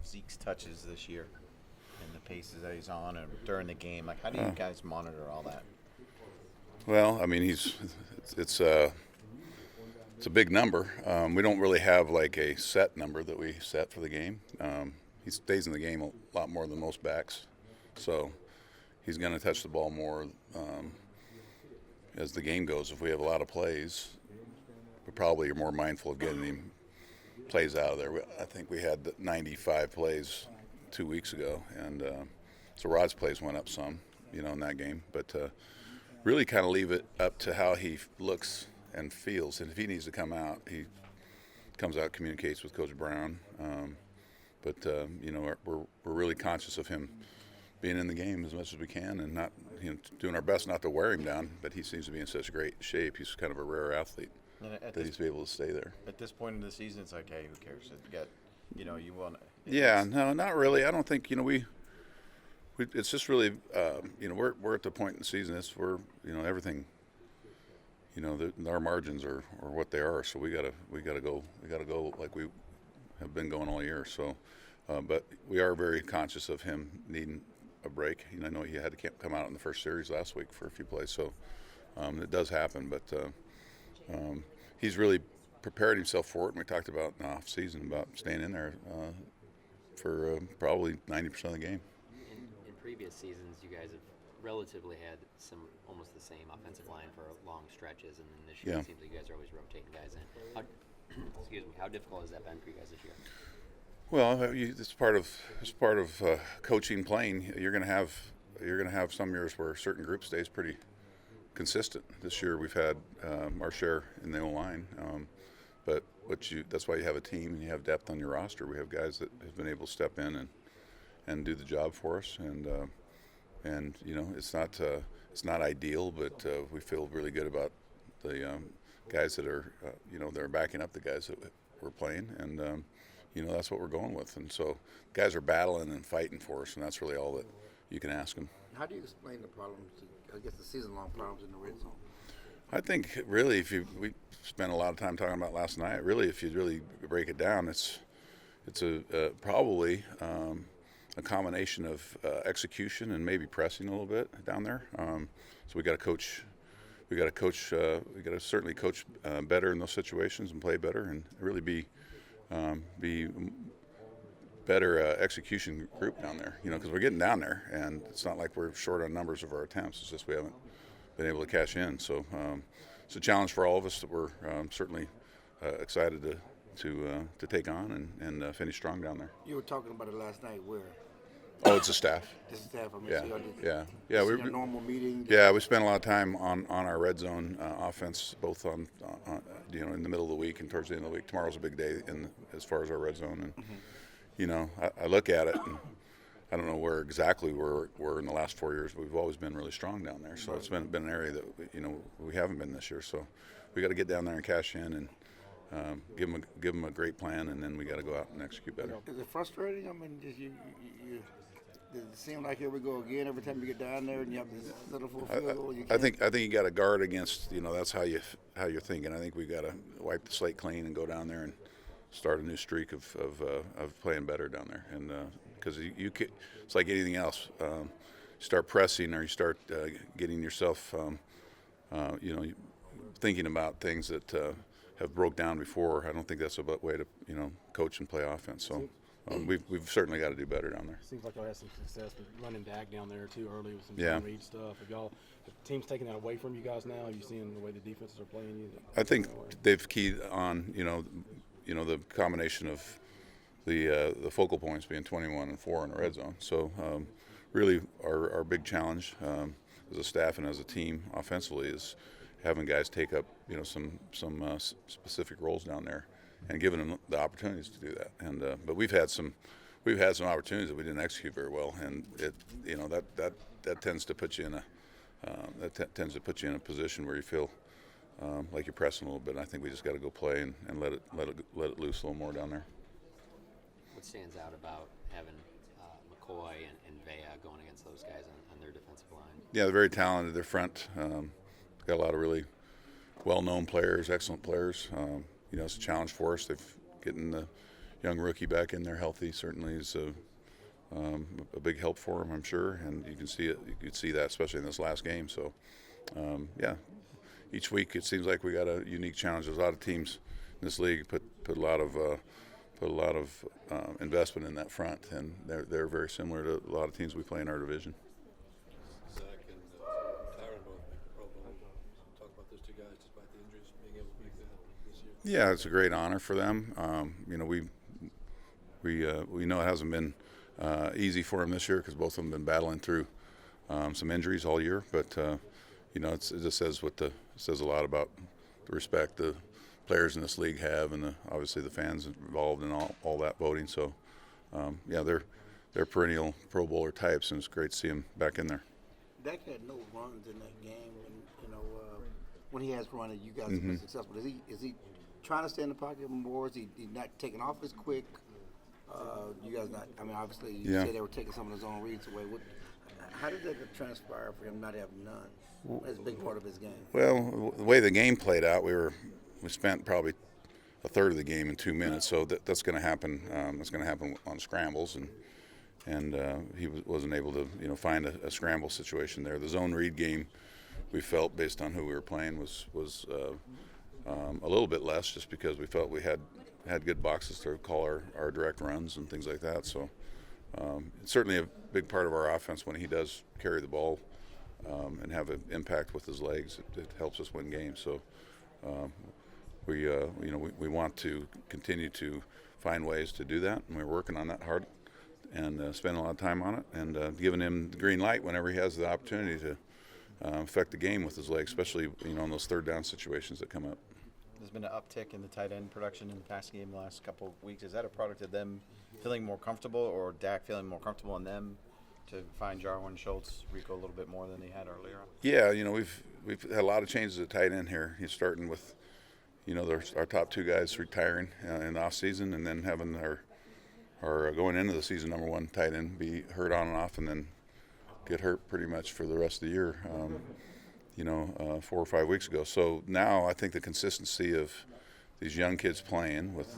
Zeke's touches this year and the paces that he's on and during the game? Like, how do you guys monitor all that? Well, I mean, it's a big number. We don't really have like a set number that we set for the game. He stays in the game a lot more than most backs, so he's going to touch the ball more as the game goes. If we have a lot of plays, we probably are more mindful of getting him plays out of there. I think we had 95 plays 2 weeks ago, and so Rod's plays went up some, in that game. But really kind of leave it up to how he looks and feels. And if he needs to come out, he comes out, communicates with Coach Brown. But we're really conscious of him being in the game as much as we can, and not doing our best not to wear him down. But he seems to be in such great shape. He's kind of a rare athlete that he's able to stay there. At this point in the season, it's like, hey, who cares? You got, you want. Yeah, no, not really. I don't think we. It's just really, we're at the point in the season. Everything. Our margins are what they are. So we gotta go like we have been going all year. So, but we are very conscious of him needing a break. I know he had to come out in the first series last week for a few plays. So it does happen, but he's really prepared himself for it. And we talked about in the off season about staying in there for probably 90% of the game. In previous seasons, you guys have relatively had some almost the same offensive line for long stretches, and then this year it seems like you guys are always rotating guys in. How difficult has that been for you guys this year? Well, it's part of coaching, playing. You're going to have some years where a certain group stays pretty consistent. This year we've had our share in the O-line, but that's why you have a team and you have depth on your roster. We have guys that have been able to step in and do the job for us, and it's not ideal, but we feel really good about the guys that are they're backing up the guys that we're playing, and that's what we're going with. And so guys are battling and fighting for us, and that's really all that you can ask them. How do you explain the problems, I guess the season-long problems in the red zone? I think really we spent a lot of time talking about last night. Really, if you really break it down, it's probably a combination of execution and maybe pressing a little bit down there. So we got to coach. We got to certainly coach better in those situations and play better and really be better execution group down there. Because we're getting down there, and it's not like we're short on numbers of our attempts. It's just we haven't been able to cash in. So it's a challenge for all of us that we're certainly excited to take on and finish strong down there. You were talking about it last night. Where? Oh, it's a staff. This is staff. Yeah. We a normal meeting. Yeah, we spent a lot of time on our red zone offense, both on in the middle of the week and towards the end of the week. Tomorrow's a big day as far as our red zone, and I look at it and I don't know where exactly we're in the last 4 years, but we've always been really strong down there. So it's been an area that we haven't been this year. So we got to get down there and cash in and give them a great plan, and then we got to go out and execute better. Is it frustrating? I mean, just you does it seem like here we go again every time you get down there and you have this little full field goal? I think you got to guard against. That's how you're thinking. I think we got to wipe the slate clean and go down there and start a new streak of playing better down there. And because it's like anything else, you start pressing or you start getting yourself, thinking about things that have broke down before. I don't think that's a way to coach and play offense. So. We've certainly got to do better down there. Seems like y'all had some success with running back down there too early with some read stuff. Have teams taking that away from you guys now? Are you seeing the way the defenses are playing you? I think they've keyed on the combination of the focal points being 21 and 4 in the red zone. So really our big challenge as a staff and as a team offensively is having guys take up some specific roles down there and giving them the opportunities to do that. And but we've had some opportunities that we didn't execute very well, and that tends to put you in a position where you feel like you're pressing a little bit. And I think we just got to go play and let it loose a little more down there. What stands out about having McCoy and Vea going against those guys on their defensive line? Yeah, they're very talented. They're front. Got a lot of really well-known players, excellent players. It's a challenge for us. They've getting the young rookie back in there healthy certainly is a big help for him, I'm sure, and you can see it. You could see that especially in this last game. So, yeah, each week it seems like we got a unique challenge. There's a lot of teams in this league put a lot of investment in that front, and they're very similar to a lot of teams we play in our division. Zach and Tyron both make the Pro Bowl. Talk about those two guys, despite the injuries, being able to make that this year. Yeah, it's a great honor for them. We know it hasn't been easy for them this year because both of them have been battling through some injuries all year. But it just says a lot about the respect the players in this league have, and obviously the fans involved in all that voting. So yeah, they're perennial Pro Bowler types, and it's great to see them back in there. Dak had no runs in that game, and when he has run, you guys have been successful. Is he trying to stay in the pocket more? Is he not taking off as quick? You guys not? I mean, obviously you said they were taking some of his own reads away. How did that transpire for him not having none? That's a big part of his game. Well, the way the game played out, we spent probably a third of the game in 2 minutes, so that's going to happen. That's going to happen on scrambles, and he wasn't able to find a scramble situation there. The zone read game, we felt based on who we were playing was a little bit less, just because we felt we had good boxes to call our direct runs and things like that. So it's certainly a big part of our offense when he does carry the ball and have an impact with his legs. It helps us win games. So we want to continue to find ways to do that, and we're working on that hard and spending a lot of time on it, and giving him the green light whenever he has the opportunity to affect the game with his legs, especially in those third down situations that come up. There's been an uptick in the tight end production in the passing game the last couple of weeks. Is that a product of them feeling more comfortable, or Dak feeling more comfortable in them to find Jarwin, Schultz, Rico a little bit more than they had earlier? Yeah, we've had a lot of changes at tight end here. He's starting with our top two guys retiring in the off season, and then having our going into the season number one tight end be hurt on and off, and then get hurt pretty much for the rest of the year. 4 or 5 weeks ago. So now I think the consistency of these young kids playing with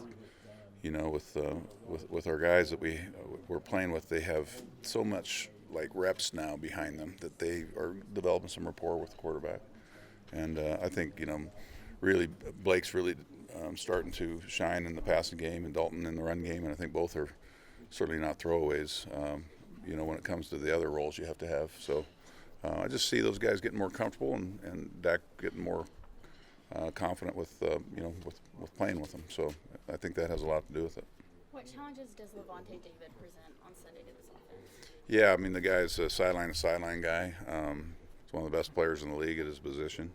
our guys that we're playing with, they have so much like reps now behind them that they are developing some rapport with the quarterback. And I think really Blake's really starting to shine in the passing game, and Dalton in the run game, and I think both are certainly not throwaways. When it comes to the other roles you have to have. So. I just see those guys getting more comfortable, and Dak getting more confident with playing with them. So I think that has a lot to do with it. What challenges does Levante David present on Sunday to this offense? Yeah, I mean, the guy's a sideline guy. He's one of the best players in the league at his position.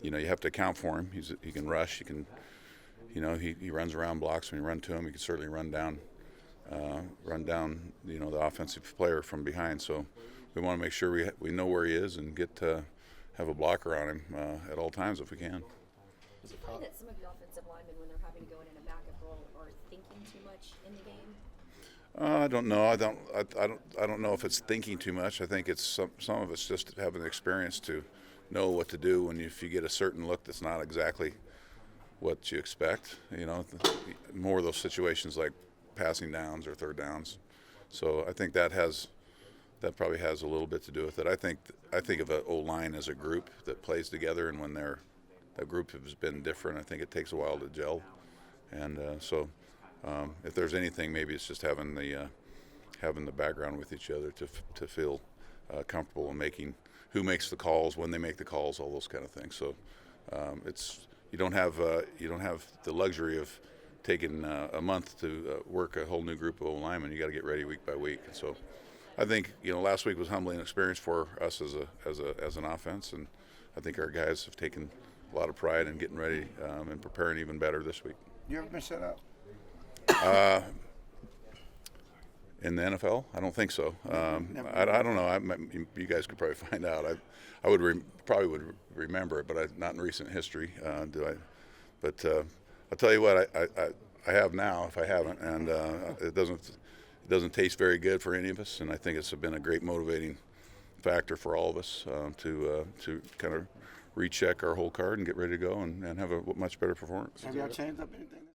You have to account for him. He can rush. He can, he runs around blocks. When you run to him, he can certainly run down the offensive player from behind. So we want to make sure we know where he is and get to have a blocker on him at all times if we can. Do you find that some of your offensive linemen, when they're having to go in a backup role, are thinking too much in the game? I don't know. I don't know if it's thinking too much. I think it's some of it's just having the experience to know what to do if you get a certain look that's not exactly what you expect. More of those situations like passing downs or third downs. So I think that probably has a little bit to do with it. I think of an O-line as a group that plays together, and when that group has been different, I think it takes a while to gel. And so if there's anything, maybe it's just having the background with each other to feel comfortable in making who makes the calls, when they make the calls, all those kind of things. So you don't have the luxury of taking a month to work a whole new group of O-linemen. You got to get ready week by week. And so I think last week was humbling experience for us as an offense, and I think our guys have taken a lot of pride in getting ready and preparing even better this week. You ever been shut out? In the NFL, I don't think so. I don't know. You guys could probably find out. I would probably would remember it, but not in recent history. Do I? But I'll tell you what. I have now, if I haven't, and it doesn't taste very good for any of us, and I think it's been a great motivating factor for all of us to kind of recheck our whole card and get ready to go and have a much better performance. Have y'all changed up anything?